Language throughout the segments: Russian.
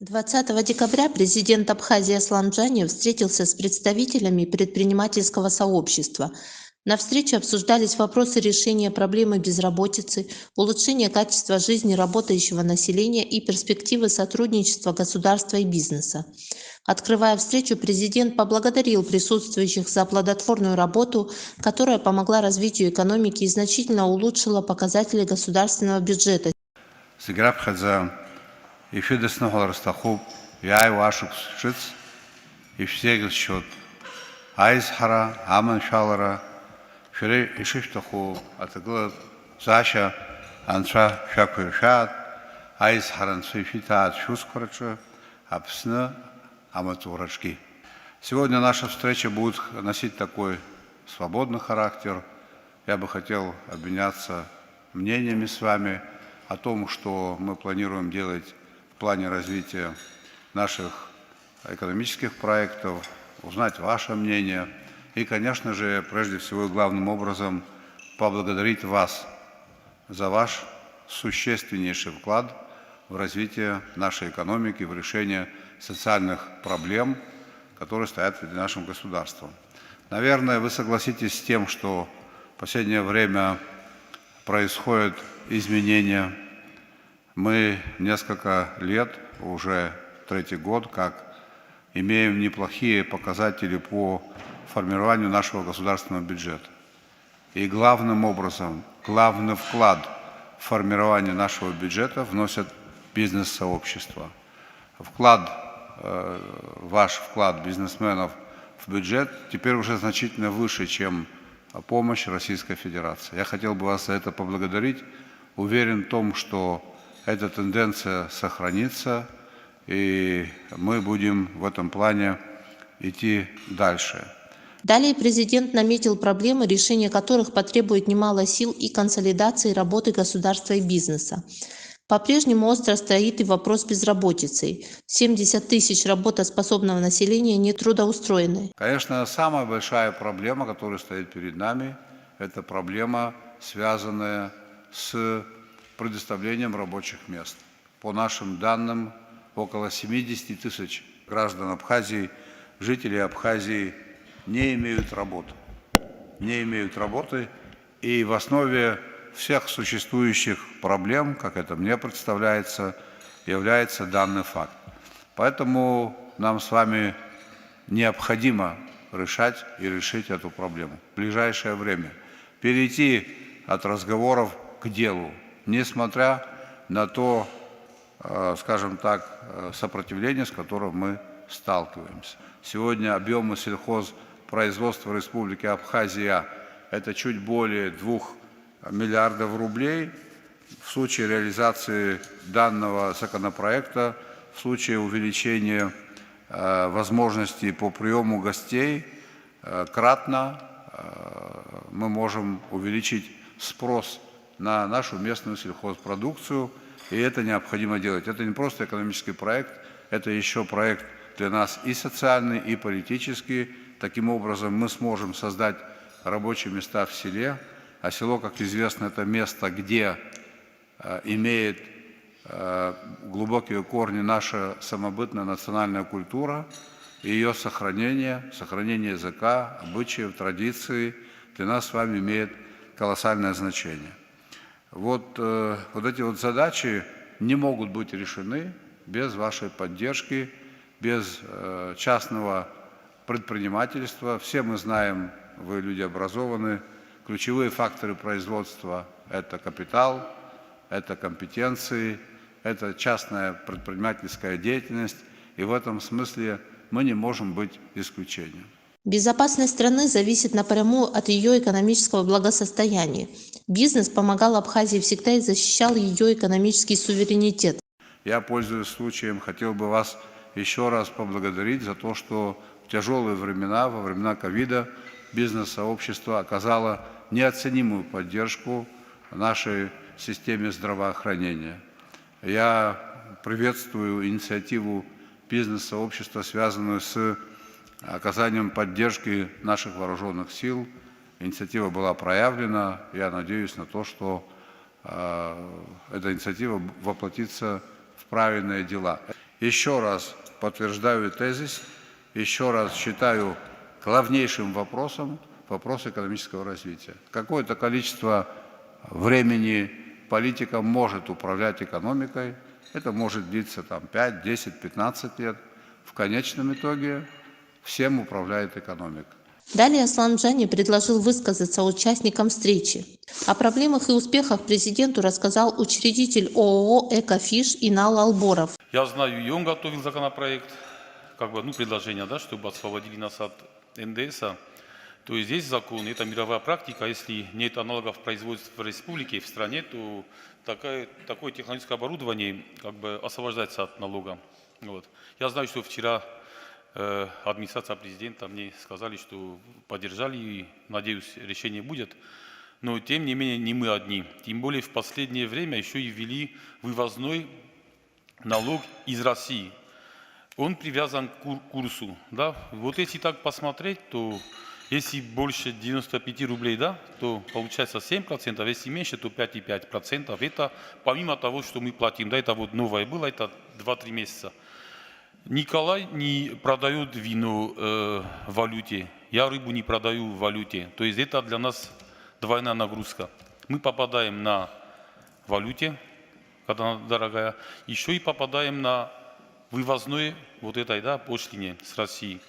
20 декабря президент Абхазии Аслан Джанев встретился с представителями предпринимательского сообщества. На встрече обсуждались вопросы решения проблемы безработицы, улучшения качества жизни работающего населения и перспективы сотрудничества государства и бизнеса. Открывая встречу, президент поблагодарил присутствующих за плодотворную работу, которая помогла развитию экономики и значительно улучшила показатели государственного бюджета. Ишидесны холарстахуб, яй вашук шиц, ишсегл счет, айзхара, аман шалара, шире ишиштаху, атагла заша, анша шаквиршат, айзхаран свифитат шускорача, апсна, аматурачки. Сегодня наша встреча будет носить такой свободный характер. Я бы хотел обменяться мнениями с вами о том, что мы планируем делать в плане развития наших экономических проектов, узнать ваше мнение и, конечно же, прежде всего и главным образом поблагодарить вас за ваш существеннейший вклад в развитие нашей экономики, в решение социальных проблем, которые стоят перед нашим государством. Наверное, вы согласитесь с тем, что в последнее время происходят изменения. Мы несколько лет, уже третий год, как имеем неплохие показатели по формированию нашего государственного бюджета. И главным образом, главный вклад в формирование нашего бюджета вносят бизнес-сообщества. Ваш вклад бизнесменов в бюджет теперь уже значительно выше, чем помощь Российской Федерации. Я хотел бы вас за это поблагодарить. Уверен в том, что эта тенденция сохранится, и мы будем в этом плане идти дальше. Далее президент наметил проблемы, решение которых потребует немало сил и консолидации работы государства и бизнеса. По-прежнему остро стоит и вопрос безработицы. 70 тысяч работоспособного населения не трудоустроены. Конечно, самая большая проблема, которая стоит перед нами, это проблема, связанная с предоставлением рабочих мест. По нашим данным, около 70 тысяч граждан Абхазии, жителей Абхазии не имеют работы. Не имеют работы, и в основе всех существующих проблем, как это мне представляется, является данный факт. Поэтому нам с вами необходимо решать и решить эту проблему в ближайшее время. Перейти от разговоров к делу, несмотря на то, скажем так, сопротивление, с которым мы сталкиваемся. Сегодня объемы сельхозпроизводства Республики Абхазия – это чуть более 2 миллиардов рублей. В случае реализации данного законопроекта, в случае увеличения возможностей по приему гостей, кратно мы можем увеличить спрос на нашу местную сельхозпродукцию, и это необходимо делать. Это не просто экономический проект, это еще проект для нас и социальный, и политический. Таким образом мы сможем создать рабочие места в селе, а село, как известно, это место, где имеет глубокие корни наша самобытная национальная культура, и ее сохранение языка, обычаев, традиций для нас с вами имеет колоссальное значение. Вот эти задачи не могут быть решены без вашей поддержки, без частного предпринимательства. Все мы знаем, вы люди образованные, ключевые факторы производства – это капитал, это компетенции, это частная предпринимательская деятельность, и в этом смысле мы не можем быть исключением. Безопасность страны зависит напрямую от ее экономического благосостояния. Бизнес помогал Абхазии всегда и защищал ее экономический суверенитет. Я, пользуясь случаем, хотел бы вас еще раз поблагодарить за то, что в тяжелые времена, во времена ковида, бизнес-сообщество оказало неоценимую поддержку нашей системе здравоохранения. Я приветствую инициативу бизнес-сообщества, связанную с оказанием поддержки наших вооруженных сил. Инициатива была проявлена. Я надеюсь на то, что эта инициатива воплотится в правильные дела. Еще раз подтверждаю тезис, еще раз считаю главнейшим вопросом вопрос экономического развития. Какое-то количество времени политика может управлять экономикой, это может длиться там, 5, 10, 15 лет. В конечном итоге всем управляет экономика. Далее Асламджани предложил высказаться участникам встречи. О проблемах и успехах президенту рассказал учредитель ООО «Экофиш» Инал Алборов. Я знаю, и он готовил законопроект, предложение, да, чтобы освободили нас от НДС. То есть здесь закон, это мировая практика. Если нет аналогов производства в республике, в стране, то такое технологическое оборудование освобождается от налога. Вот. Я знаю, что вчера администрация президента мне сказали, что поддержали, и, надеюсь, решение будет. Но, тем не менее, не мы одни. Тем более, в последнее время еще и ввели вывозной налог из России. Он привязан к курсу. Да? Вот если так посмотреть, то если больше 95 рублей, да, то получается 7%, а если меньше, то 5,5%. Это помимо того, что мы платим. Да, это вот новое было, это 2-3 месяца. Николай не продает вино в валюте, я рыбу не продаю в валюте. То есть это для нас двойная нагрузка. Мы попадаем на валюте, когда она дорогая, еще и попадаем на вывозной пошлине с России.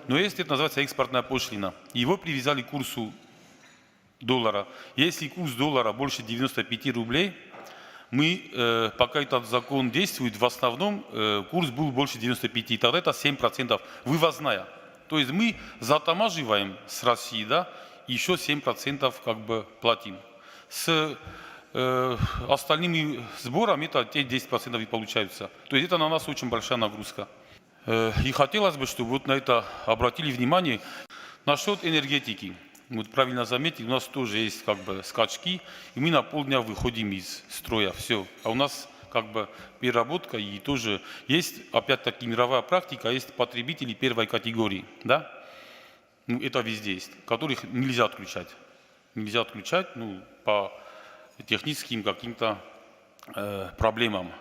Но если это называется экспортная пошлина, его привязали к курсу доллара. Если курс доллара больше 95 рублей, пока этот закон действует, в основном курс был больше 95, тогда это 7% вывозная. То есть мы затамаживаем с России, да, еще 7% платим. С остальными сборами это те 10% и получаются. То есть это на нас очень большая нагрузка. И хотелось бы, чтобы вот на это обратили внимание. Насчет энергетики. Вот правильно заметили, у нас тоже есть скачки, и мы на полдня выходим из строя, все. А у нас переработка, и тоже есть, опять-таки, мировая практика, есть потребители первой категории, да? Это везде есть, которых нельзя отключать. Нельзя отключать, по техническим каким-то проблемам.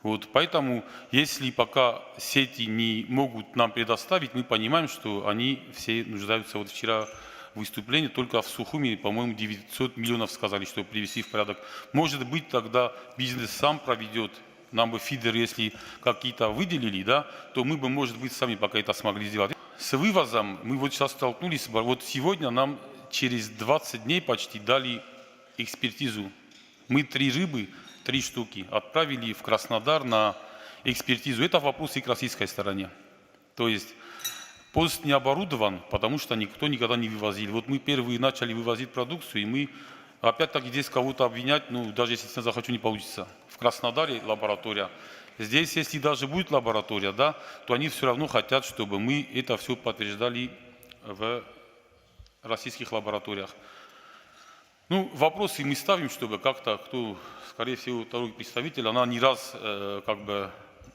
Вот, поэтому, если пока сети не могут нам предоставить, мы понимаем, что они все нуждаются. Вот вчера выступление только в Сухуми, по-моему, 900 миллионов сказали, чтобы привести в порядок. Может быть, тогда бизнес сам проведет. Нам бы фидер, если какие-то выделили, да, то мы бы, может быть, сами пока это смогли сделать. С вывозом мы вот сейчас столкнулись. Вот сегодня нам через 20 дней почти дали экспертизу. Мы 3 штуки отправили в Краснодар на экспертизу. Это вопрос и к российской стороне. То есть пост не оборудован, потому что никто никогда не вывозил. Вот мы первые начали вывозить продукцию, и мы опять-таки здесь кого-то обвинять, даже если я захочу, не получится. В Краснодаре лаборатория. Здесь, если даже будет лаборатория, да, то они все равно хотят, чтобы мы это все подтверждали в российских лабораториях. Вопросы мы ставим, чтобы как-то, скорее всего, второй представитель, она не раз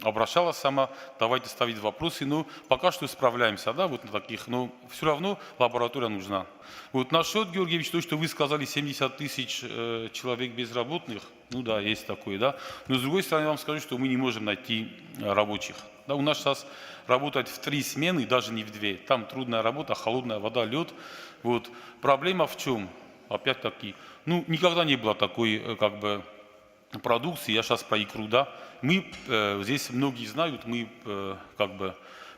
обращалась сама, давайте ставить вопросы, но пока что справляемся, да, вот на таких, но все равно лаборатория нужна. Вот насчет, Георгиевич, то, что вы сказали, 70 тысяч человек безработных, да, есть такое, да, но с другой стороны, я вам скажу, что мы не можем найти рабочих. Да, у нас сейчас работать в 3 смены, даже не в 2, там трудная работа, холодная вода, лед. Вот. Проблема в чем? Опять-таки, никогда не было такой, продукции, я сейчас про икру, да, мы, здесь многие знают, мы,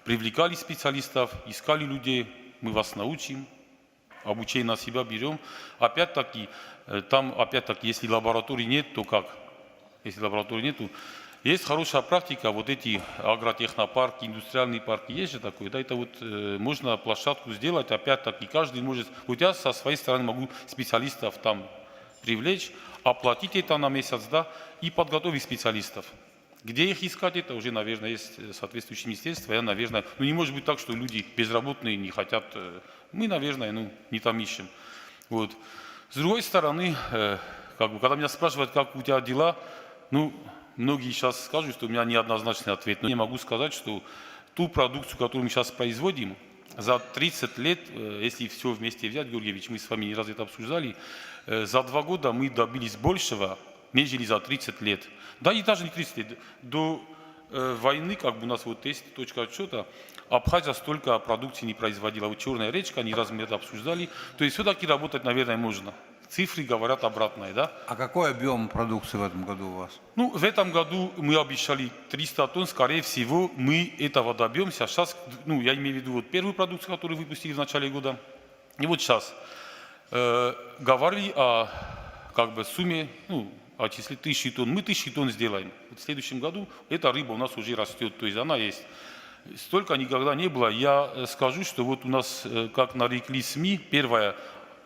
привлекали специалистов, искали людей, мы вас научим, обучение на себя берем. Опять-таки, если лаборатории нет, то как? Если лаборатории нету, есть хорошая практика, вот эти агротехнопарки, индустриальные парки, есть же такое, да, это вот можно площадку сделать, опять-таки, каждый может, вот я со своей стороны могу специалистов там привлечь, оплатить это на месяц, да, и подготовить специалистов. Где их искать, это уже, наверное, есть соответствующее министерство, я, наверное, не может быть так, что люди безработные не хотят, мы, наверное, не там ищем. Вот. С другой стороны, когда меня спрашивают, как у тебя дела, многие сейчас скажут, что у меня неоднозначный ответ, но я могу сказать, что ту продукцию, которую мы сейчас производим, за 30 лет, если все вместе взять, Георгиевич, мы с вами не раз это обсуждали, за 2 года мы добились большего, нежели за 30 лет. Да и даже не 30 лет, до войны, как бы у нас вот есть точка отсчета, Абхазия столько продукции не производила. Вот Черная речка, не раз мы это обсуждали. То есть все-таки работать, наверное, можно. Цифры говорят обратное, да? А какой объем продукции в этом году у вас? Ну, в этом году мы обещали 300 тонн, скорее всего, мы этого добьемся. Сейчас, ну, я имею в виду вот первую продукцию, которую выпустили в начале года. И вот сейчас говорили о как бы сумме, ну, о числе 1000 тонн. Мы 1000 тонн сделаем. Вот в следующем году эта рыба у нас уже растет, то есть она есть. Столько никогда не было. Я скажу, что вот у нас, как нарекли СМИ, первая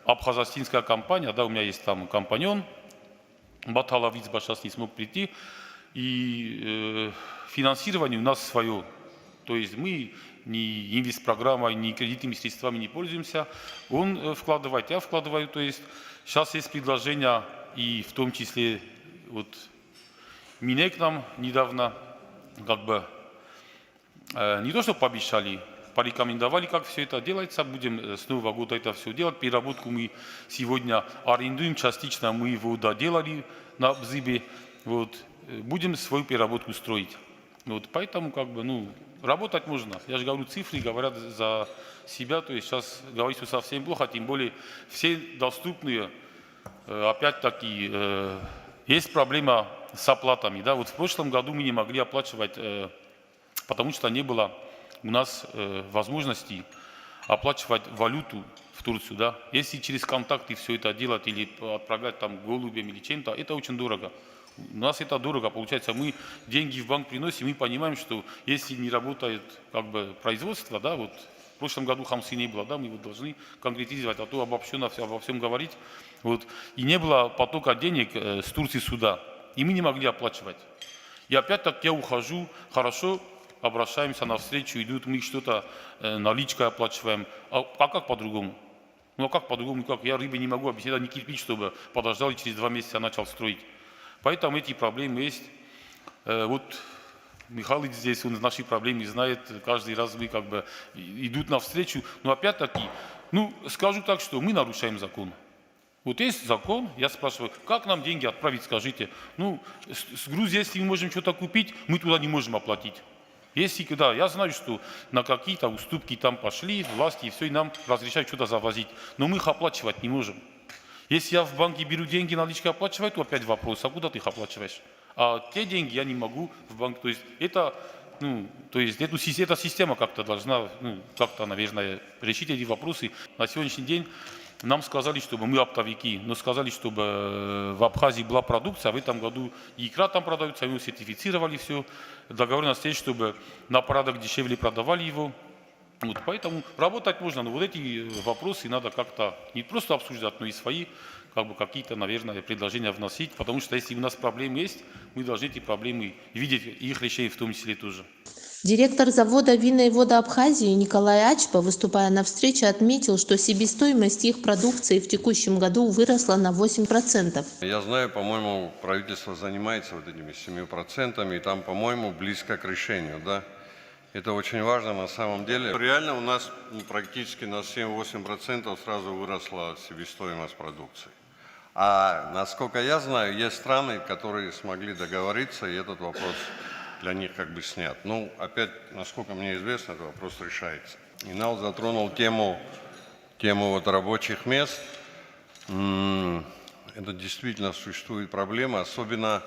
абхазостинская компания, да, у меня есть там компаньон, Баталов сейчас не смог прийти, и финансирование у нас свое. То есть мы ни инвестпрограммой, ни кредитными средствами не пользуемся. Он вкладывает, я вкладываю. То есть сейчас есть предложение, и в том числе вот Минэк нам недавно как бы не то что пообещали, порекомендовали, как все это делается. Будем с Нового года это все делать. Переработку мы сегодня арендуем, частично мы его доделали на Бзыбе. Вот. Будем свою переработку строить. Вот. Поэтому как бы, ну, работать можно. Я же говорю, цифры говорят за себя. То есть сейчас говорить, что совсем плохо, тем более все доступные. Опять-таки, есть проблема с оплатами. Да? Вот в прошлом году мы не могли оплачивать, потому что не было у нас возможности оплачивать валюту в Турцию. Да? Если через контакты все это делать или отправлять там голубям или чем-то, это очень дорого. У нас это дорого, получается, мы деньги в банк приносим, мы понимаем, что если не работает как бы производство, да, вот в прошлом году хамсы не было, да, мы вот должны конкретизировать, а то обобщенно обо всем говорить. Вот. И не было потока денег с Турции сюда, и мы не могли оплачивать. И опять-таки я ухожу, хорошо, обращаемся навстречу, идут, мы что-то наличкой оплачиваем. А как по-другому? Ну а как по-другому? Как? Я рыбе не могу объяснить, не кирпич, чтобы подождал и через 2 месяца начал строить. Поэтому эти проблемы есть. Вот Михайлович здесь, он наши проблемы знает, каждый раз мы как бы идут навстречу. Но опять-таки, ну скажу так, что мы нарушаем закон. Вот есть закон, я спрашиваю, как нам деньги отправить, скажите. Ну, с Грузии, если мы можем что-то купить, мы туда не можем оплатить. Если, да, я знаю, что на какие-то уступки там пошли власти, и все, и нам разрешают что-то завозить. Но мы их оплачивать не можем. Если я в банке беру деньги, наличкой оплачиваю, то опять вопрос, а куда ты их оплачиваешь? А те деньги я не могу в банк. То есть это, ну, то есть эта система как-то должна, ну, как-то, наверное, решить эти вопросы. На сегодняшний день нам сказали, чтобы мы оптовики, но сказали, чтобы в Абхазии была продукция, а в этом году и икра там продается, мы сертифицировали все. Договоренность есть, чтобы на порядок дешевле продавали его. Вот, поэтому работать можно, но вот эти вопросы надо как-то не просто обсуждать, но и свои как бы какие-то, наверное, предложения вносить, потому что если у нас проблемы есть, мы должны эти проблемы видеть, их решение в том числе тоже. Директор завода «Вина и вода Абхазии» Николай Ачпа, выступая на встрече, отметил, что себестоимость их продукции в текущем году выросла на 8%. Я знаю, по-моему, правительство занимается вот этими 7%, и там, по-моему, близко к решению, да. Это очень важно на самом деле. Реально у нас практически на 7-8% сразу выросла себестоимость продукции. А насколько я знаю, есть страны, которые смогли договориться, и этот вопрос для них как бы снят. Ну, опять, насколько мне известно, этот вопрос решается. Инал затронул тему вот рабочих мест. Это действительно существует проблема, особенно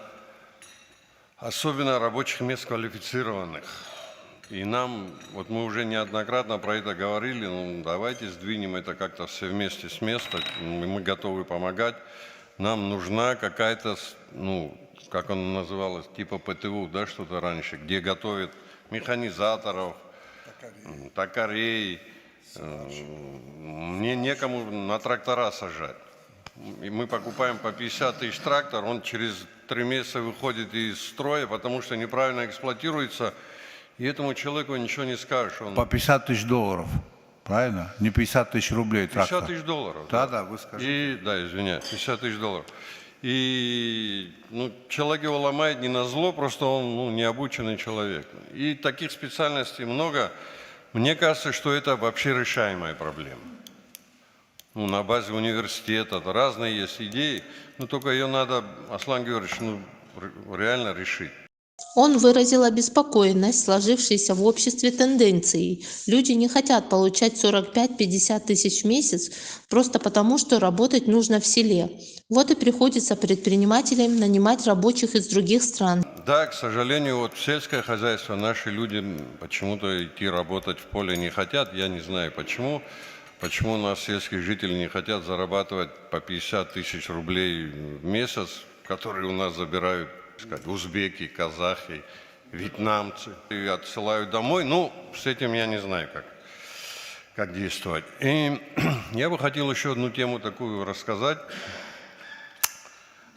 рабочих мест квалифицированных. И нам, вот мы уже неоднократно про это говорили, ну давайте сдвинем это как-то все вместе с места, мы готовы помогать. Нам нужна какая-то, ну, как оно называлось, типа ПТУ, да, что-то раньше, где готовят механизаторов, токарей. Мне некому на трактора сажать. И мы покупаем по 50 тысяч трактор, он через 3 месяца выходит из строя, потому что неправильно эксплуатируется. И этому человеку ничего не скажешь. Он... По 50 тысяч долларов, правильно? Не 50 тысяч рублей трактор. 50 тысяч долларов. Да, вы скажите. И, да, извиняюсь, 50 тысяч долларов. И ну, человек его ломает не на зло, просто он необученный человек. И таких специальностей много. Мне кажется, что это вообще решаемая проблема. Ну, на базе университета разные есть идеи, но только ее надо, Аслан Георгиевич, реально решить. Он выразил обеспокоенность сложившейся в обществе тенденцией. Люди не хотят получать 45-50 тысяч в месяц просто потому, что работать нужно в селе. Вот и приходится предпринимателям нанимать рабочих из других стран. Да, к сожалению, вот в сельское хозяйство наши люди почему-то идти работать в поле не хотят. Я не знаю почему. Почему у нас сельские жители не хотят зарабатывать по 50 тысяч рублей в месяц, которые у нас забирают, так сказать, узбеки, казахи, вьетнамцы и отсылают домой. Ну, с этим я не знаю, как действовать. И я бы хотел еще одну тему такую рассказать.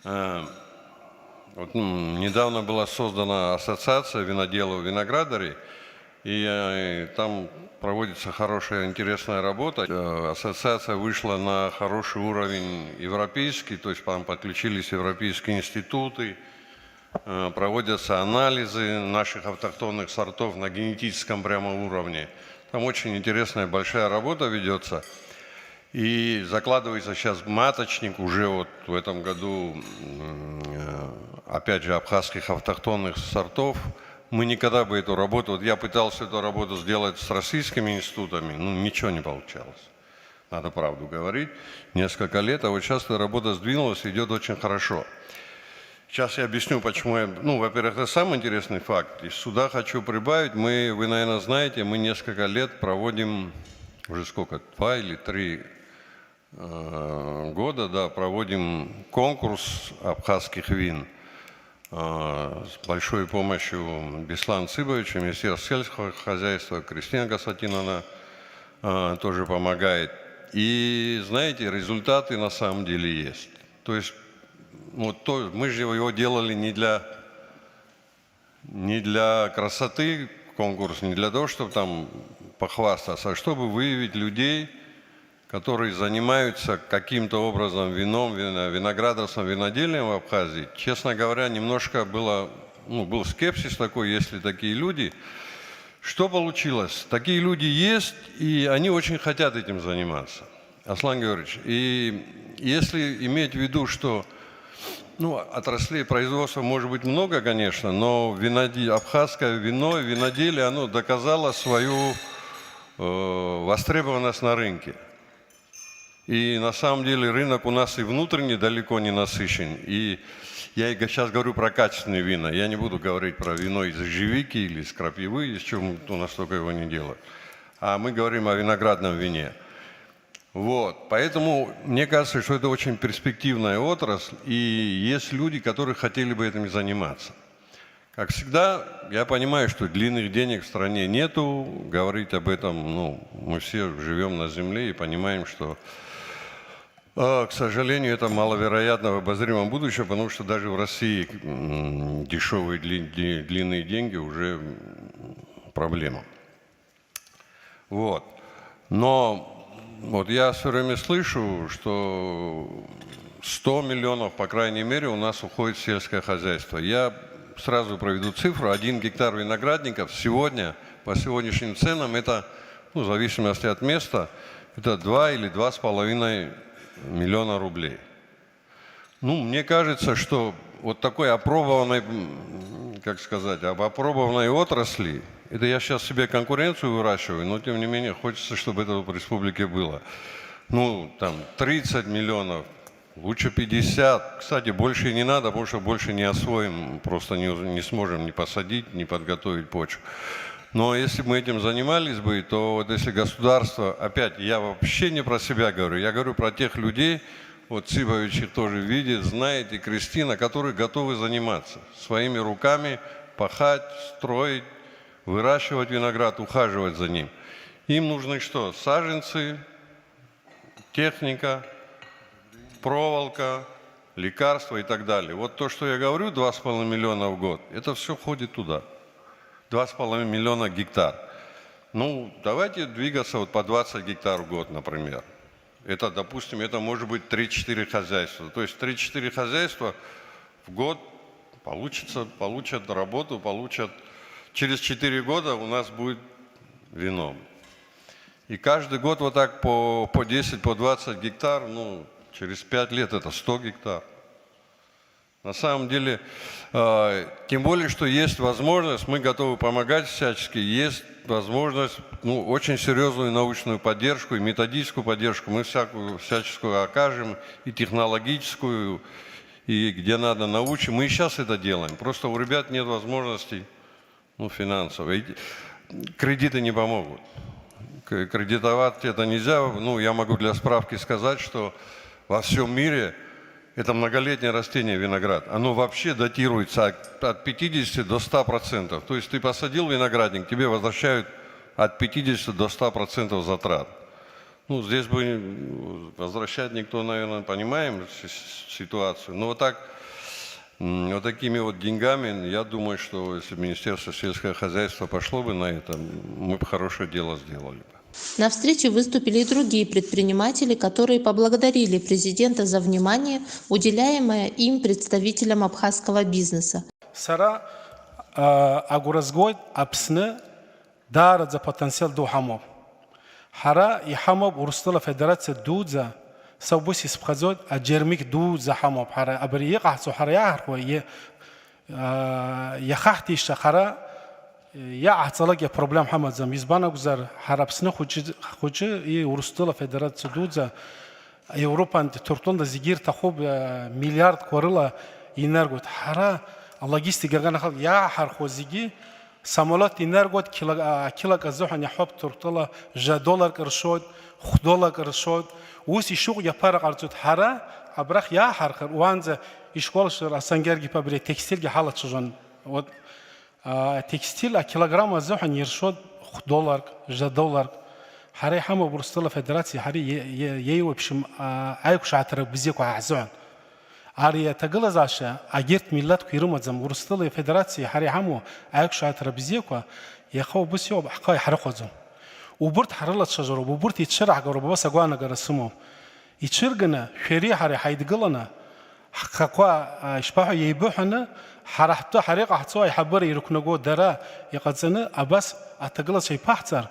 Вот, недавно была создана ассоциация виноделов и виноградарей, и там проводится хорошая, интересная работа. Ассоциация вышла на хороший уровень европейский, то есть там подключились европейские институты, проводятся анализы наших автохтонных сортов на генетическом прямо уровне. Там очень интересная, большая работа ведется. И закладывается сейчас маточник уже вот в этом году, опять же, абхазских автохтонных сортов. Мы никогда бы эту работу, вот я пытался эту работу сделать с российскими институтами, ну ничего не получалось. Надо правду говорить. Несколько лет, а вот сейчас эта работа сдвинулась, идет очень хорошо. Сейчас я объясню, почему я... Ну, во-первых, это самый интересный факт. И сюда хочу прибавить. Вы, наверное, знаете, мы несколько лет проводим, уже сколько, 2 или 3 года, да, проводим конкурс абхазских вин с большой помощью Беслана Цыбовича, Министерства сельского хозяйства, Кристина Гасатиновна тоже помогает. И, знаете, результаты на самом деле есть. То есть вот мы же его делали не для красоты конкурс, не для того, чтобы там похвастаться, а чтобы выявить людей, которые занимаются каким-то образом вином, виноградарством, виноделием в Абхазии. Честно говоря, немножко был скепсис такой, есть ли такие люди. Что получилось? Такие люди есть, и они очень хотят этим заниматься. Аслан Георгиевич, и если иметь в виду, что отраслей производства может быть много, конечно, но абхазское вино, виноделие, оно доказало свою востребованность на рынке. И на самом деле рынок у нас и внутренний далеко не насыщен. И я сейчас говорю про качественные вина. Я не буду говорить про вино из ежевики или из крапивы, из чего у нас только его не делают. А мы говорим о виноградном вине. Вот. Поэтому мне кажется, что это очень перспективная отрасль. И есть люди, которые хотели бы этим заниматься. Как всегда, я понимаю, что длинных денег в стране нету. Говорить об этом, мы все живем на земле и понимаем, что, к сожалению, это маловероятно в обозримом будущем, потому что даже в России дешевые длинные деньги уже проблема. Вот. Но вот я все время слышу, что 100 миллионов, по крайней мере, у нас уходит в сельское хозяйство. Я сразу проведу цифру. 1 гектар виноградников сегодня, по сегодняшним ценам, это, в зависимости от места, это 2 или 2,5 миллиона рублей. Мне кажется, что вот такой опробованной, опробованной отрасли, это я сейчас себе конкуренцию выращиваю, но тем не менее хочется, чтобы это в республике было. 30 миллионов, лучше 50. Кстати, больше и не надо, потому что больше не освоим, просто не сможем ни посадить, ни подготовить почву. Но если бы мы этим занимались бы, то вот если государство, опять, я вообще не про себя говорю, я говорю про тех людей, вот Цыбович их тоже видит, знает, и Кристина, которые готовы заниматься своими руками, пахать, строить, выращивать виноград, ухаживать за ним. Им нужны что? Саженцы, техника, проволока, лекарства и так далее. Вот то, что я говорю, 2,5 миллиона в год, это все входит туда. 2,5 миллиона гектар. Давайте двигаться вот по 20 гектар в год, например. Это, допустим, это может быть 3-4 хозяйства. То есть 3-4 хозяйства в год получат работу, через 4 года у нас будет вино. И каждый год вот так по 10, по 20 гектар, через 5 лет это 100 гектар. На самом деле, тем более, что есть возможность, мы готовы помогать всячески, есть возможность, очень серьезную научную поддержку и методическую поддержку мы всяческую окажем, и технологическую, и где надо научим. Мы и сейчас это делаем, просто у ребят нет возможностей финансовых. Кредиты не помогут. Кредитовать это нельзя. Я могу для справки сказать, что во всем мире это многолетнее растение виноград. Оно вообще датируется от 50 до 100%. То есть ты посадил виноградник, тебе возвращают от 50 до 100% затрат. Здесь бы возвращать никто, наверное, понимаем ситуацию. Но вот такими деньгами, я думаю, что если Министерство сельского хозяйства пошло бы на это, мы бы хорошее дело сделали бы. На встрече выступили и другие предприниматели, которые поблагодарили президента за внимание, уделяемое им представителям абхазского бизнеса. Сара агуразгойд апсны дарат за потенциал духамов. Хара и хамов урстала федерация дудза саубус испхазот аджермик дудза хамов. Хара абриега сухаря хархуе яхахтиша хара я ацалаги проблем хамад зам избана гузар харапсны хучи и урстала федерация дудза Европан туртонда зигир тахоб миллиард корыла энергот хара логистика ганахал я хархозиги самолет энергот килак азохан яхоб туртала $1 قرشود $1 قرشود وس يشوق يبارق ارزود хара абрах я хархар уанза ишколш расангерги пабре текстилге халат чужон вот текстил килограмм азохан يرشود $1 $1 حري حما برستلا فدراسي حري يوبشم أيكش عترة بزيكو عزون عري تقلز عشا أجرت ملات كيرما زم برستلا فدراسي حري حمو أيكش عترة بزيكو يخو بس يوب حقاي حرقزم وبرت حرلت شجرة وبرت يتشرع قرب بس أقوانا قرسمو يتشرقنا شري حري حيدقلنا حقاقوا إشباحو يبوحنا حرحتو حريقة حتسوا يحبر يركنقو درا يقدسنا أبس أتقلز شي بحتر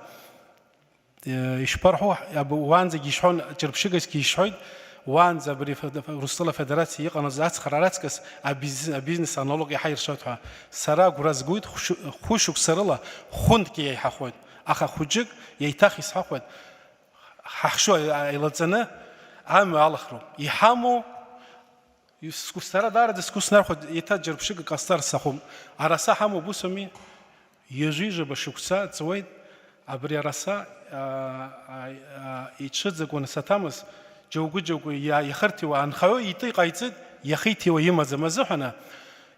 يشبرحو وانزا يشحون جربشيغس كيشحون وانزا بري رسطلا فدراسي يقنا زات قراراتكس بيزنس انالوج يحير شوتها سرا غرازغويد خوشوك سرلا خوند كي يحخوت اخا خوجك يتاخي صحوت حخشو يلزنا عام الاخر يحامو يسكسرا دار دسكسنار خد يتا جربشيغ قستار سخوم ارسا حمو بوسمي يجيج بشوكسا تسويد ابري راسا يتشذقون ستامس جوجو يا يخرتي وان خو يطي قايصد يخيتي ويمزمزحنا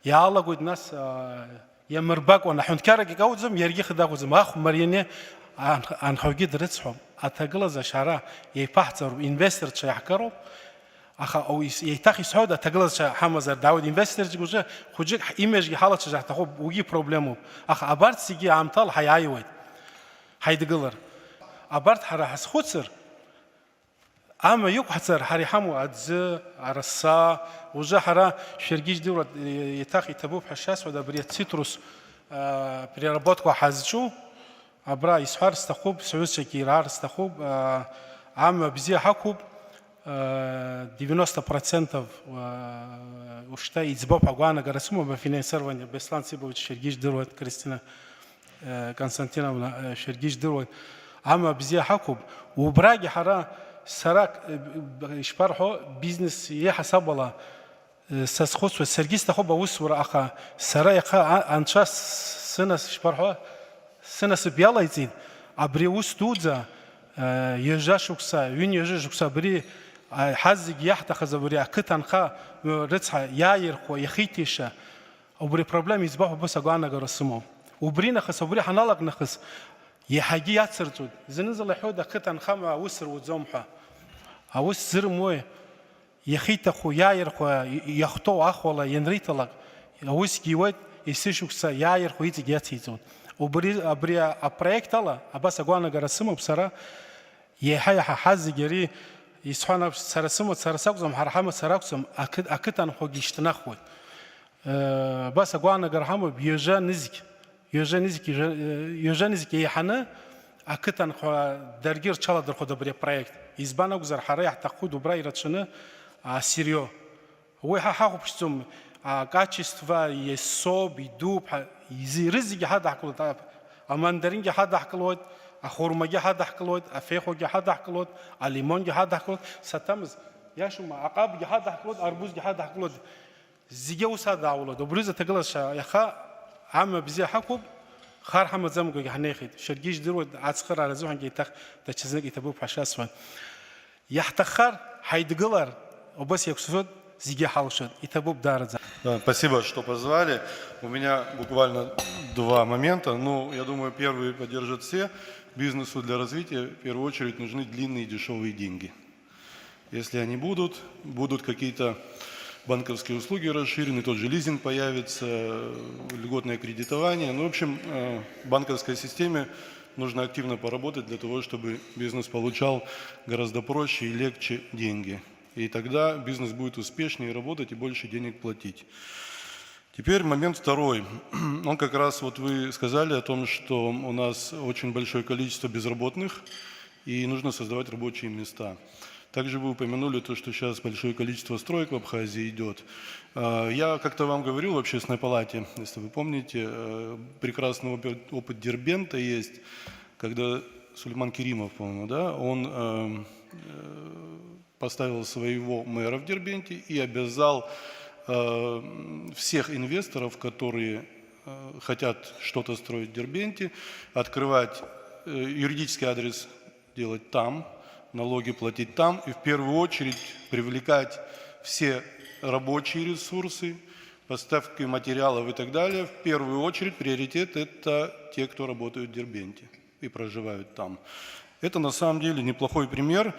يا الله قد ناس يا مرباق وانا حنكارك قوزم يرجي خداغوزم اخ مرينه ان خوجي درصحم اتغلز شارع يفحصر انفستر تشحكرو اخا او يتاخي سعوده تغلز حمزر داود انفستر جوجا خوجي ايمج حالت شجعت خو وجي بروبلمو اخا ابارت سيجي امطال حيايوي هيدغلر أبارت حرا حس خسر أما يوك حسر حري حمو أدز عرصا وجا حرا شرقيش دورة يتاخي تبوب حشاس ودا بريت سيتروس بريربوت كو حازشو أبرا يسحار استخوب سعود شكيرار استخوب أما بزي حكوب 90% وشتا يتزبوب حقوانا قرسمو بفينانسيروانيا بسلان سيبوش شرقيش دورة كريستينا كونستانتينا شرقيش دورة أما بزي حكوب وبراجي حرا سراك إشبارحو بيزنس يحسب الله ساسخوس والسرقيس تخوب وسورة أخا سرايقا أنشاس سنة إشبارحو سنة سبيالا يزيد أبري وستوزا يجاشوكسا وين يجاشوكسا بري حزق يحتخز بري أكتن خا رتسها يايرخو يخيتيشا وبري بروبلم يزباحو بس أقوانا قرسمو وبري نخس وبري حنالق نخس يحاجي ياتسرتود زنزل يحود أكتن خما وسر وزومحا أوس زر موي يخيت أخو ياير خو يختو أخو ولا ينريت لك أوس جيوت يسيشوك سا ياير خو يتي جاتيزون وبري أبريكت الله أباس أقوانا قرسمو بسرا يحيا حاز جري يسحنا سرسمو سرساكزم حرحمة سراكزم أكتن خو جيشتنا خو بس أقوانا قرحمو بيجا نزك يوجانيزك يحنا أكتن خو درجير شلا در خود بري بروجكت إزبانا وزر حريح تقود وبراي رتشنا سيريو هو حاحو بشتم качество, есоб, идуб, рызги хада хакулот, мандаринги хада хакулот, خورمگی هاد حکلود، افیخوگی هاد حکلود، لیمونگی هاد حکلود، ستامز یا شما عقابگی هاد حکلود، اربوزگی هاد حکلود، زیگه وساد داولود. وبرز تقلش یا خا عم بزی حکوب خار هم زمگوی هنیخید. شرگیش درود عسكر على زوجان جيتخ تجزء يتبو بحشاسون. يحتخر هيدقلر وبس يكسود زيجي حالشود يتبو بدار. Да, спасибо, что позвали. У меня буквально два момента. Ну, я думаю, первый поддержат все. Бизнесу для развития в первую очередь нужны длинные дешевые деньги. Если они будут какие-то банковские услуги расширены, тот же лизинг появится, льготное кредитование. Ну, в общем, в банковской системе нужно активно поработать для того, чтобы бизнес получал гораздо проще и легче деньги. И тогда бизнес будет успешнее работать и больше денег платить. Теперь момент второй. Он как раз, вот вы сказали о том, что у нас очень большое количество безработных и нужно создавать рабочие места. Также вы упомянули то, что сейчас большое количество строек в Абхазии идет. Я как-то вам говорил в Общественной палате, если вы помните, прекрасный опыт Дербента есть, когда Сулейман Керимов, по-моему, да, он поставил своего мэра в Дербенте и обязал всех инвесторов, которые хотят что-то строить в Дербенте, открывать юридический адрес, делать там, налоги платить там и в первую очередь привлекать все рабочие ресурсы, поставки материалов и так далее. В первую очередь приоритет – это те, кто работают в Дербенте и проживают там. Это на самом деле неплохой пример.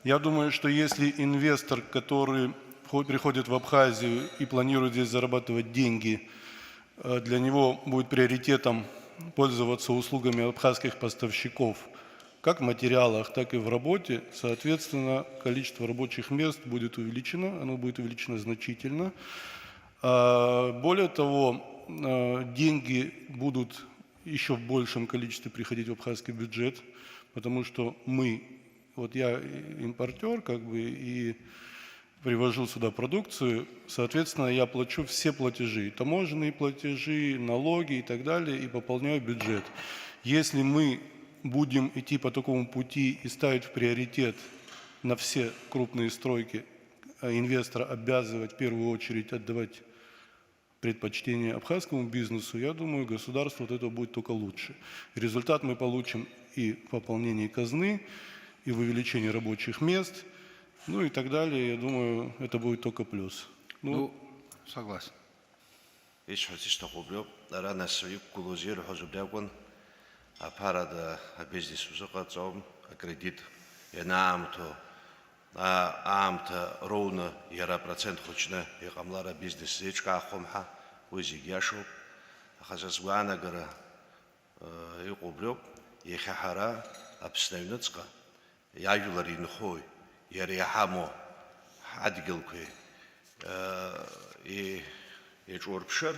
Я думаю, что если инвестор, который приходит в Абхазию и планирует здесь зарабатывать деньги, для него будет приоритетом пользоваться услугами абхазских поставщиков, как в материалах, так и в работе, соответственно, количество рабочих мест будет увеличено, оно будет увеличено значительно. Более того, деньги будут еще в большем количестве приходить в абхазский бюджет, потому что вот я импортер, как бы, и привожу сюда продукцию, соответственно, я плачу все платежи, таможенные платежи, налоги и так далее, и пополняю бюджет. Если мы будем идти по такому пути и ставить в приоритет на все крупные стройки, инвестора обязывать в первую очередь отдавать предпочтение абхазскому бизнесу, я думаю, государству от этого будет только лучше. Результат мы получим и в пополнении казны, и в увеличении рабочих мест, ну и так далее. Я думаю, это будет только плюс. Согласен. Апарада бизнес узақатсом кредит енаамто аамта роуна яра процент хочна еқамлара бизнес зечка хомха өзигяшо ахасас ванагара иқубло ехахара абсневнацка яюларин хой яриахамо адгилкwe и ечурпшер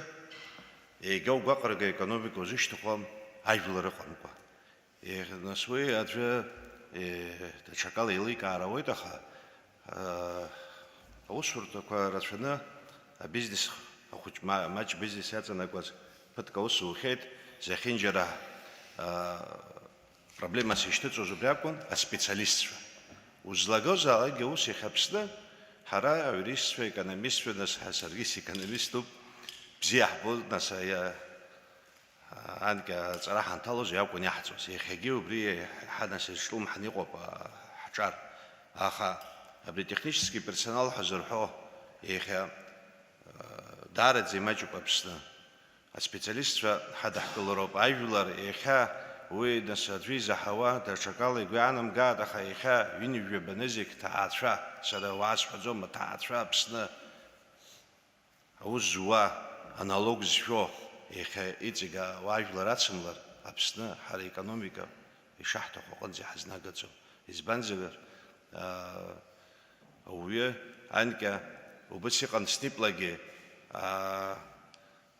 география экономика зиштхом айвлары қанпа. На свои адрес чакал или каравой таха. Осур такое расширено бизнес, хоть матч бизнес это на глаз. Подкаусу хед захинджера проблема существует уже брякон, а специалист. Узлагоза агеус их обсна хара юристство экономистство нас хасаргис экономистов бзяхбол нас я أنك صراحة نطلج يابكون يحجز يخجيو بري حدا سيشلوم حنيقو بحجار آخا بري تكنيشسكي персонал حزرحو يخا دارت زي ما جو بابسنا специалист حدا حكولروب أيولار يخا وي ناس أدريزا حوا تشكال يقانم قاد أخا يخا ينيو بنزيك تعاطفا سدا واس حزوم تعاطفا بسنا أوزوا أنالوج زفو إيجا واجلرات سملر أبسنا حال إقتصادية يشحت حقوق زي حزنا قدسو إزبانزر ويا عنك وبسيقن سنيبلاجي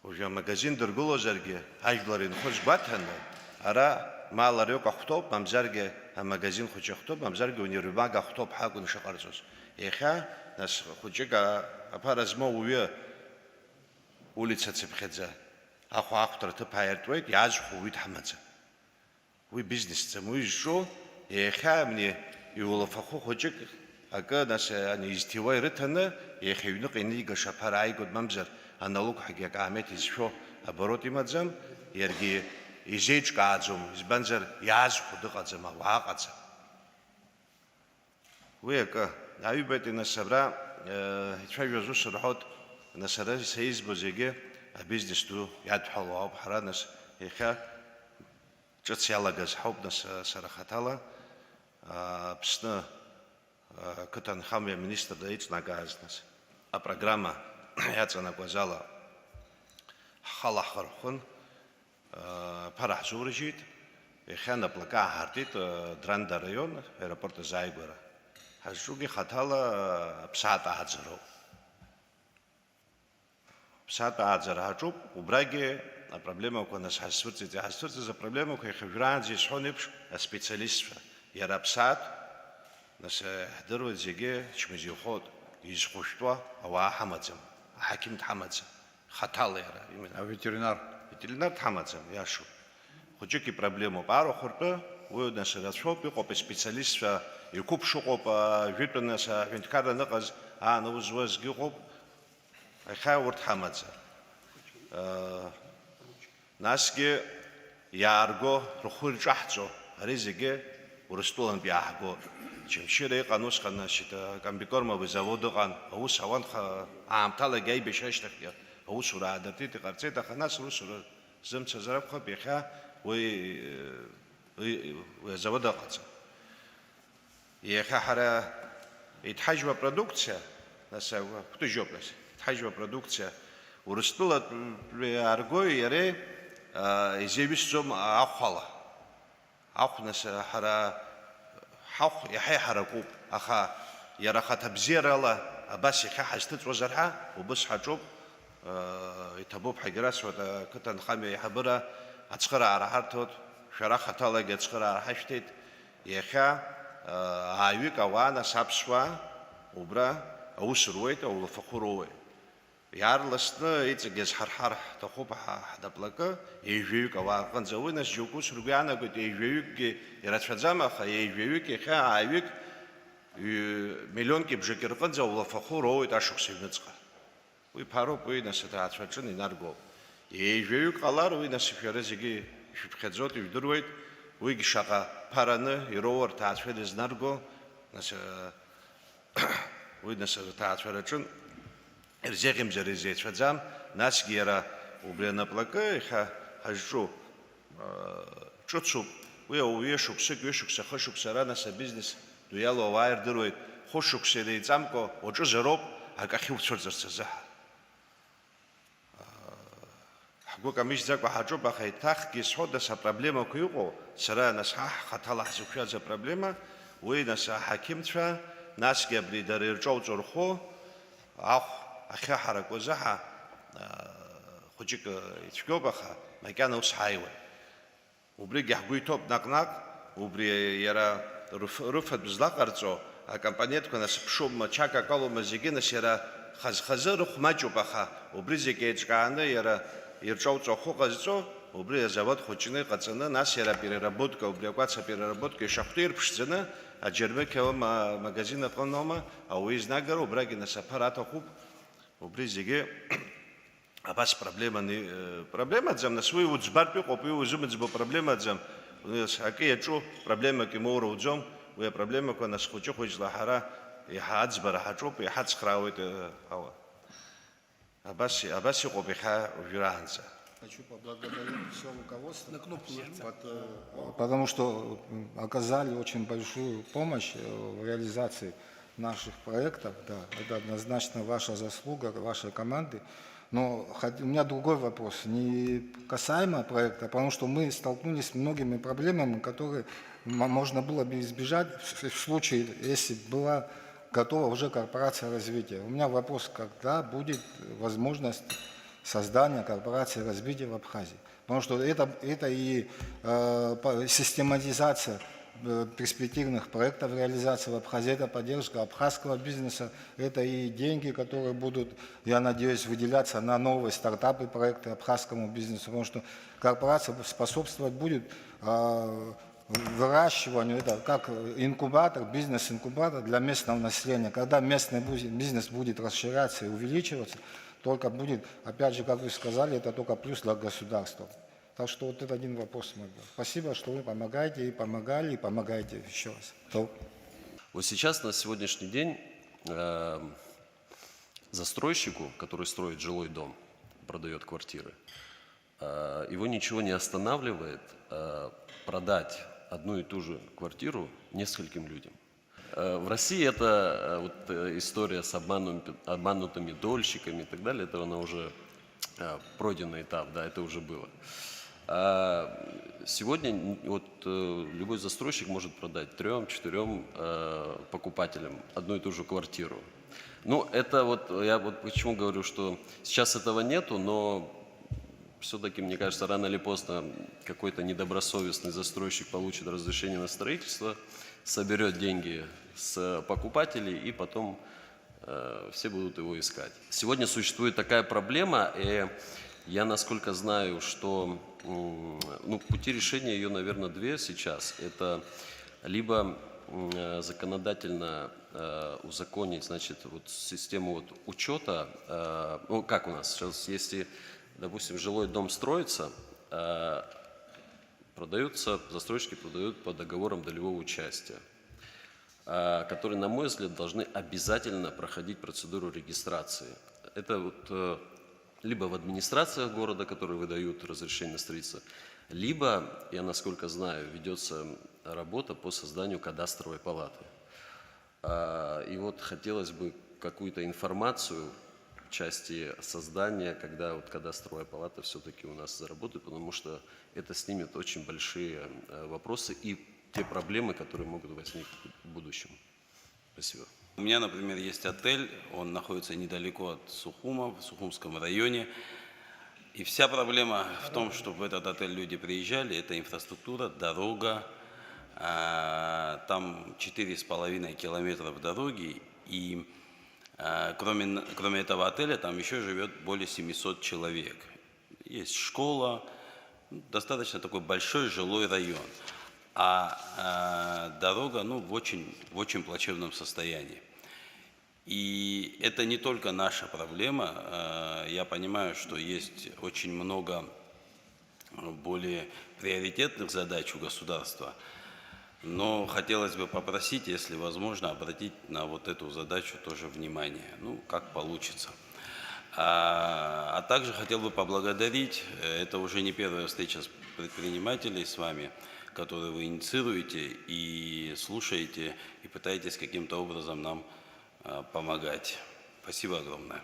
ويا مجازين درجولو زرجي أجلرين خوش باتهن أرا ما لريوك أخطب ممزرجي مجازين خوش أخطب ممزرجي ونيرباج أخطب حاجة نشقرزوس إخا ناس خوشك أبارزمو ويا улица Цепхедзе, ахуахтра тыпаертвейт, язху витхамадзе. Вы бизнес замуизжо, ехя мне и улафаху ходжик, ага нас они истивай рытана, ехивнук инига шапарай год мамзер, аналог хагек амет изшо, оборот имадзам, ерги изечка адзум, избанзер язху дыхадзама, вахадзам. Вы ага, аюбети насабра, чайвязу сархот, насара сейз бозеге, а бизнес ту ядхалуаб харанас, ехя ჭციალაგას ჰაუბნას სარახათალა ფსნა კთან ხამე მინისტრ და იცნაგაზნას ა პროგრამა яцана გვაზალა ხალახარხონ ფარაჟურიჯით ეხანა პლაკა ჰარტით დრანდა რაიონ აეროპორტ ზაიგორა ჰაჟუგი ხათალა ფსატა აძრო ფსატა აძრა ჰაჭუ უბრაგე А проблема у нас хасвырцы за проблему, как Франции, шонипш, специалист, я рабсат, нас дырвы зиге, чмези уход, из хуштва, ава хамадзам, хаким хамадзам, хатал яра, именно. А ветеринар? Ветеринар хамадзам, яшу. Хочуки проблему пару хорта, вы нас расшопи, копи специалист, и купшу копа, витвенаса, винткара наказ, а на узвоз гиоп, хайворт хамадзам. Наске ярго рухур чахцо, резиге урстулан биахго. Чем шире канус ханашита, камбикорма бы заводоган, аус аван амтала гей бешаштахя, аус урадати ты карцета ханас русур зымца зарабха беха, вы заводоган. Еха хара итхажва продукция, наса кто жоблес, итхажва продукция, урстула арго яре изевисом ахвала. Ахнас хара хах яхай харакуб аха ярахата бзирала абаси хахастыц вазарха убыс хачуб итабуб хагирас вата кытан хами хабыра ацхара арахартот шарахатала гецхара арахштет яха аюк авана сапсва убра аусрует аулфахурует Ярласны ицгез хархар тахуба хадаплака ежеюк аварган завынас жукус ругана гот ежеюк ирачфазама ха ежеюк ха аюк миллионки бжекерган завлафахуроит ашуксевнецка. Вы пару поинасата ачвачын инарго. Ежеюк алар уинас ферезиги шипхедзот юдрует вы гишака параны ировар таачфедез нарго нас уинас таачферачын Эрзегим зарезет фадзам, нас гера убрена плака, хажу чуцу, вы увешук, сыгвешук, сахашук, сарана, са бизнес, дуяло вайр дырует, хошук серей замко, очу зароб, а как его цорзарца за. Хагука миш заква хаджу бахай тах гисхода са проблема кюго, сара нас хатала зукя за проблема, вы нас хакимтва, нас гебри дарирчоу цорхо, ах Ахя харакозаха ходжик ичгобаха макана усхайва убри гахгуйтоп накнак убри яра руфат бзлақарцо а компаниятко нас пшум чака калома зигина сера хазхазыр хмачубаха убри зигечкана яра ирчауцо хоқазцо убри завод хочины қацана нас яра переработка убри кваца переработка шахтир пшцена а джермекева магазина қонома а уизнагар убраги нас аппарата хуб Убризиге абас проблема не проблема дзам на свой уцбарпи копи узумец бо проблема дзам аки ячу проблема ки мора удзом уя проблема ко нас хочо хочла хара и хац бара хачоп и хац храует ава абаси копи ха виранца. Хочу поблагодарить все руководство, потому что оказали очень большую помощь в реализации наших проектов, да, это однозначно ваша заслуга, вашей команды. Но у меня другой вопрос, не касаемо проекта, потому что мы столкнулись с многими проблемами, которые можно было бы избежать в случае, если была готова уже корпорация развития. У меня вопрос, когда будет возможность создания корпорации развития в Абхазии? Потому что это и систематизация перспективных проектов реализации в Абхазии. Это поддержка абхазского бизнеса, это и деньги, которые будут, я надеюсь, выделяться на новые стартапы, проекты абхазскому бизнесу, потому что корпорация способствовать будет выращиванию, это как инкубатор, бизнес-инкубатор для местного населения. Когда местный бизнес будет расширяться и увеличиваться, только будет, опять же, как вы сказали, это только плюс для государства. Так что вот это один вопрос мой был. Спасибо, что вы помогаете и помогали, и помогаете еще раз. Вот сейчас, на сегодняшний день, застройщику, который строит жилой дом, продает квартиры, его ничего не останавливает продать одну и ту же квартиру нескольким людям. В России это вот история с обманутыми дольщиками и так далее, это она уже пройденный этап, да, это уже было. Сегодня вот любой застройщик может продать 3-4 покупателям одну и ту же квартиру. Ну, это вот, я вот почему говорю, что сейчас этого нету, но все-таки, мне кажется, рано или поздно какой-то недобросовестный застройщик получит разрешение на строительство, соберет деньги с покупателей и потом все будут его искать. Сегодня существует такая проблема, и я, насколько знаю, что пути решения ее, наверное, две сейчас. Это либо законодательно узаконить, значит, вот систему вот учета, ну, как у нас сейчас, если, допустим, жилой дом строится, застройщики продают по договорам долевого участия, которые, на мой взгляд, должны обязательно проходить процедуру регистрации. Это вот либо в администрациях города, которые выдают разрешение на строительство, либо, я насколько знаю, ведется работа по созданию кадастровой палаты. И вот хотелось бы какую-то информацию в части создания, когда вот кадастровая палата все-таки у нас заработает, потому что это снимет очень большие вопросы и те проблемы, которые могут возникнуть в будущем. Спасибо. У меня, например, есть отель, он находится недалеко от Сухума, в Сухумском районе. И вся проблема в том, чтобы в этот отель люди приезжали, это инфраструктура, дорога. Там 4,5 километров дороги, и кроме этого отеля там еще живет более 700 человек. Есть школа, достаточно такой большой жилой район. А дорога в очень плачевном состоянии. И это не только наша проблема. Я понимаю, что есть очень много более приоритетных задач у государства. Но хотелось бы попросить, если возможно, обратить на вот эту задачу тоже внимание. Ну, как получится. А также хотел бы поблагодарить, это уже не первая встреча с предпринимателями с вами, которые вы инициируете и слушаете, и пытаетесь каким-то образом нам помогать. Спасибо огромное.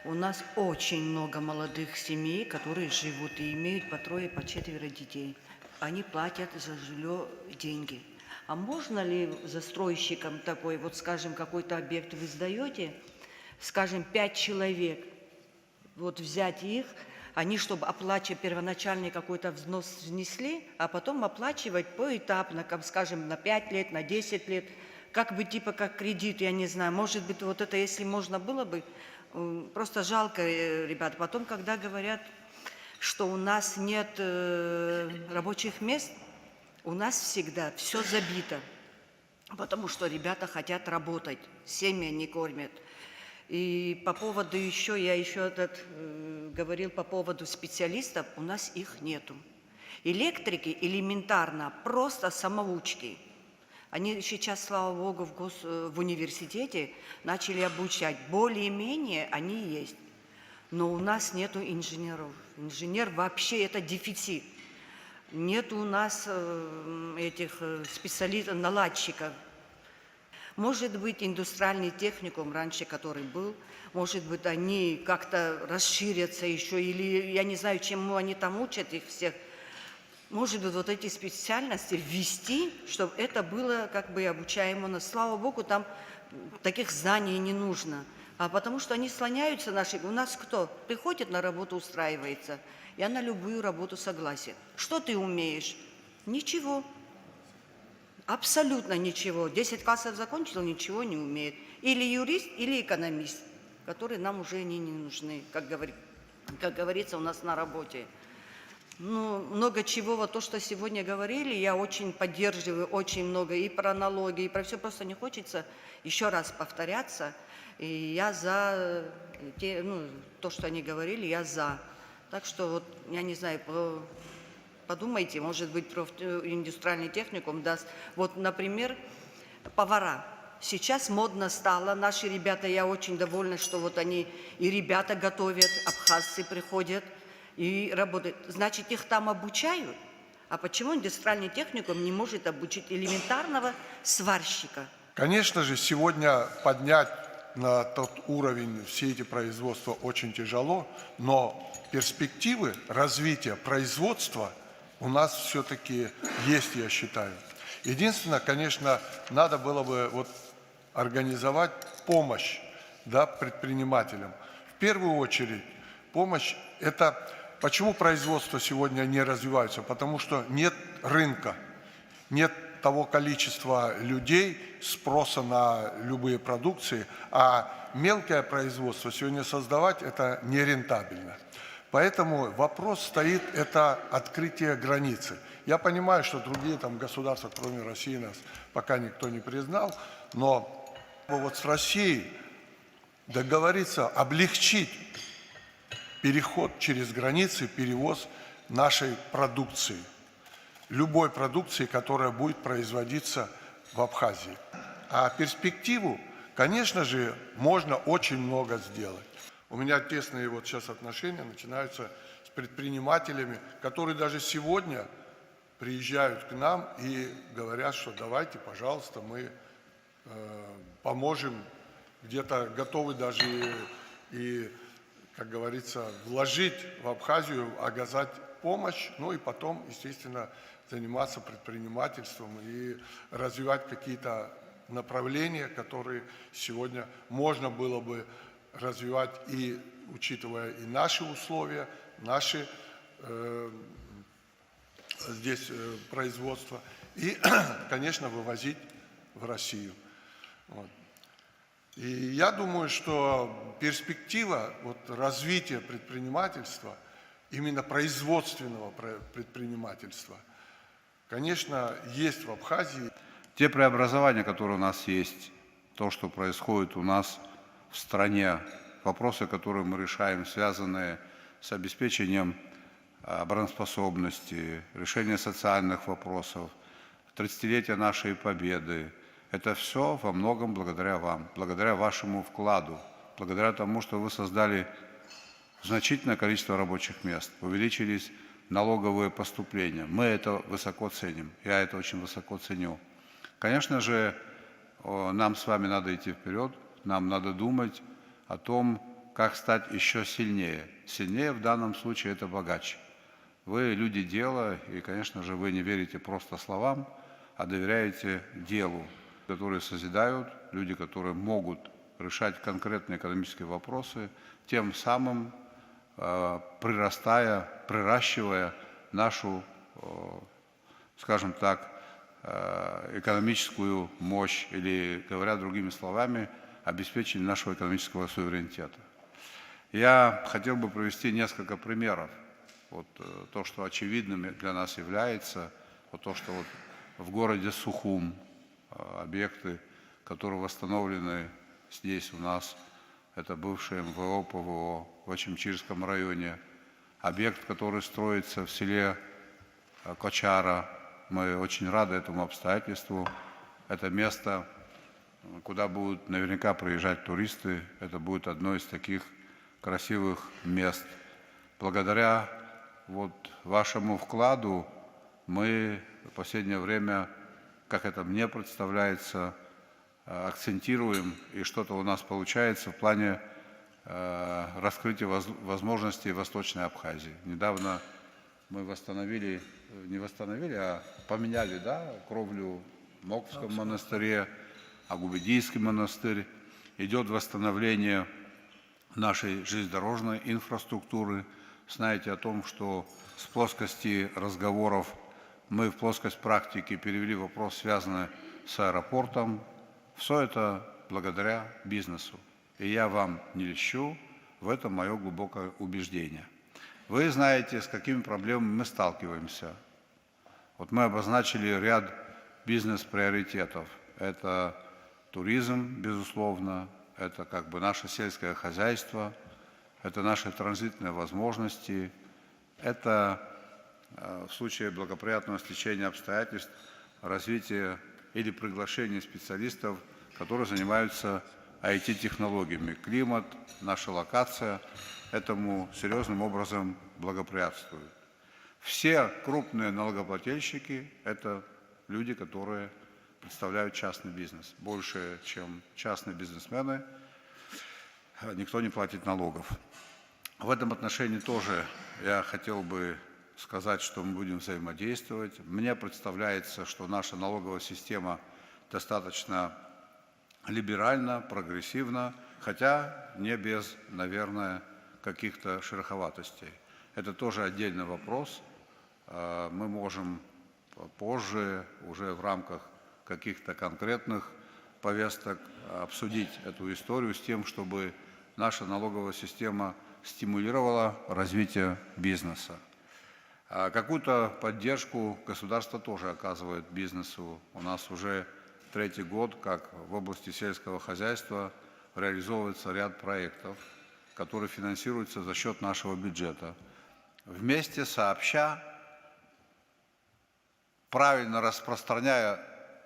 У нас очень много молодых семей, которые живут и имеют по 3, по 4 детей. Они платят за жилье деньги. А можно ли застройщикам такой, вот скажем, какой-то объект вы сдаете, скажем, 5 человек, вот взять их, они, чтобы оплачивать первоначальный какой-то взнос внесли, а потом оплачивать поэтапно, скажем, на 5 лет, на 10 лет, как бы типа как кредит, я не знаю. Может быть, вот это, если можно было бы, просто жалко, ребят. Потом, когда говорят, что у нас нет рабочих мест, у нас всегда все забито, потому что ребята хотят работать, семьи не кормят. И по поводу я говорил по поводу специалистов, у нас их нету. Электрики элементарно, просто самоучки. Они сейчас, слава богу, в университете начали обучать. Более-менее они есть. Но у нас нету инженеров. Инженер вообще это дефицит. Нет у нас этих специалистов, наладчиков. Может быть, индустриальный техникум раньше, который был, может быть, они как-то расширятся еще, или я не знаю, чему они там учат их всех. Может быть, вот эти специальности ввести, чтобы это было как бы обучаемо. Но, слава богу, там таких знаний не нужно. А потому что они слоняются наши. У нас кто? Приходит на работу, устраивается. Я на любую работу согласен. Что ты умеешь? Ничего. Абсолютно ничего. 10 классов закончил, ничего не умеет. Или юрист, или экономист, которые нам уже не нужны, как говорится у нас на работе. Ну, много чего, вот то, что сегодня говорили, я очень поддерживаю, очень много и про налоги, и про все, просто не хочется еще раз повторяться. И я за то, что они говорили, я за. Так что, вот, я не знаю, подумайте, может быть, профиндустриальный техникум даст. Вот, например, повара. Сейчас модно стало, наши ребята, я очень довольна, что вот они и ребята готовят, абхазцы приходят и работают. Значит, их там обучают. А почему индустриальный техникум не может обучить элементарного сварщика? Конечно же, сегодня поднять на тот уровень все эти производства очень тяжело, но перспективы развития производства у нас все-таки есть, я считаю. Единственное, конечно, надо было бы вот организовать помощь, да, предпринимателям. В первую очередь помощь – это почему производство сегодня не развивается? Потому что нет рынка, нет того количества людей, спроса на любые продукции, а мелкое производство сегодня создавать – это нерентабельно. Поэтому вопрос стоит – это открытие границы. Я понимаю, что другие там государства, кроме России, нас пока никто не признал, но вот с Россией договориться, облегчить переход через границы, перевоз нашей продукции, любой продукции, которая будет производиться в Абхазии. А перспективу, конечно же, можно очень много сделать. У меня тесные вот сейчас отношения начинаются с предпринимателями, которые даже сегодня приезжают к нам и говорят, что давайте, пожалуйста, мы поможем, где-то готовы даже и, как говорится, вложить в Абхазию, оказать помощь, ну и потом, естественно, заниматься предпринимательством и развивать какие-то направления, которые сегодня можно было бы развивать, и учитывая и наши условия, наши здесь производство, и, конечно, вывозить в Россию. Вот. И я думаю, что перспектива вот, развития предпринимательства, именно производственного предпринимательства, конечно, есть в Абхазии. Те преобразования, которые у нас есть, то, что происходит у нас в стране, вопросы, которые мы решаем, связанные с обеспечением обороноспособности, решение социальных вопросов, 30-летие нашей победы, это все во многом благодаря вам, благодаря вашему вкладу, благодаря тому, что вы создали значительное количество рабочих мест, увеличились налоговые поступления. Мы это высоко ценим, я это очень высоко ценю. Конечно же, нам с вами надо идти вперед, нам надо думать о том, как стать еще сильнее. Сильнее в данном случае это богаче. Вы люди дела, и, конечно же, вы не верите просто словам, а доверяете делу, которые созидают, люди, которые могут решать конкретные экономические вопросы, тем самым приращивая нашу, скажем так, экономическую мощь, или, говоря другими словами, обеспечение нашего экономического суверенитета. Я хотел бы привести несколько примеров. Вот то, что очевидным для нас является, вот то, что вот в городе Сухум объекты, которые восстановлены здесь у нас, это бывшее МВО, ПВО в Очимчирском районе, объект, который строится в селе Кочара. Мы очень рады этому обстоятельству. Это место, куда будут наверняка приезжать туристы. Это будет одно из таких красивых мест. Благодаря вот вашему вкладу мы в последнее время, как это мне представляется, акцентируем, и что-то у нас получается в плане раскрытия возможностей Восточной Абхазии. Недавно мы поменяли, да, кровлю в Мокском монастыре, Агубедийский монастырь. Идет восстановление нашей железнодорожной инфраструктуры. Знаете о том, что с плоскости разговоров мы в плоскость практики перевели вопрос, связанный с аэропортом. Все это благодаря бизнесу. И я вам не льщу, в этом мое глубокое убеждение. Вы знаете, с какими проблемами мы сталкиваемся. Вот мы обозначили ряд бизнес-приоритетов. Это туризм, безусловно, это как бы наше сельское хозяйство, это наши транзитные возможности, это в случае благоприятного стечения обстоятельств развитие или приглашение специалистов, которые занимаются IT-технологиями. Климат, наша локация этому серьезным образом благоприятствует. Все крупные налогоплательщики – это люди, которые представляют частный бизнес. Больше, чем частные бизнесмены, никто не платит налогов. В этом отношении тоже я хотел бы сказать, что мы будем взаимодействовать. Мне представляется, что наша налоговая система достаточно либеральна, прогрессивна, хотя не без, наверное, каких-то шероховатостей. Это тоже отдельный вопрос. Мы можем позже, уже в рамках каких-то конкретных повесток, обсудить эту историю с тем, чтобы наша налоговая система стимулировала развитие бизнеса. Какую-то поддержку государство тоже оказывает бизнесу. У нас уже третий год, как в области сельского хозяйства реализовывается ряд проектов, которые финансируются за счет нашего бюджета. Вместе, сообща, правильно распространяя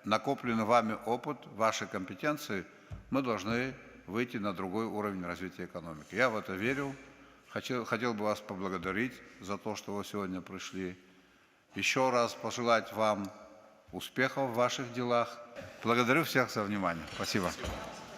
накопленный вами опыт, ваши компетенции, мы должны выйти на другой уровень развития экономики. Я в это верю. Хотел бы вас поблагодарить за то, что вы сегодня пришли. Еще раз пожелать вам успехов в ваших делах. Благодарю всех за внимание. Спасибо.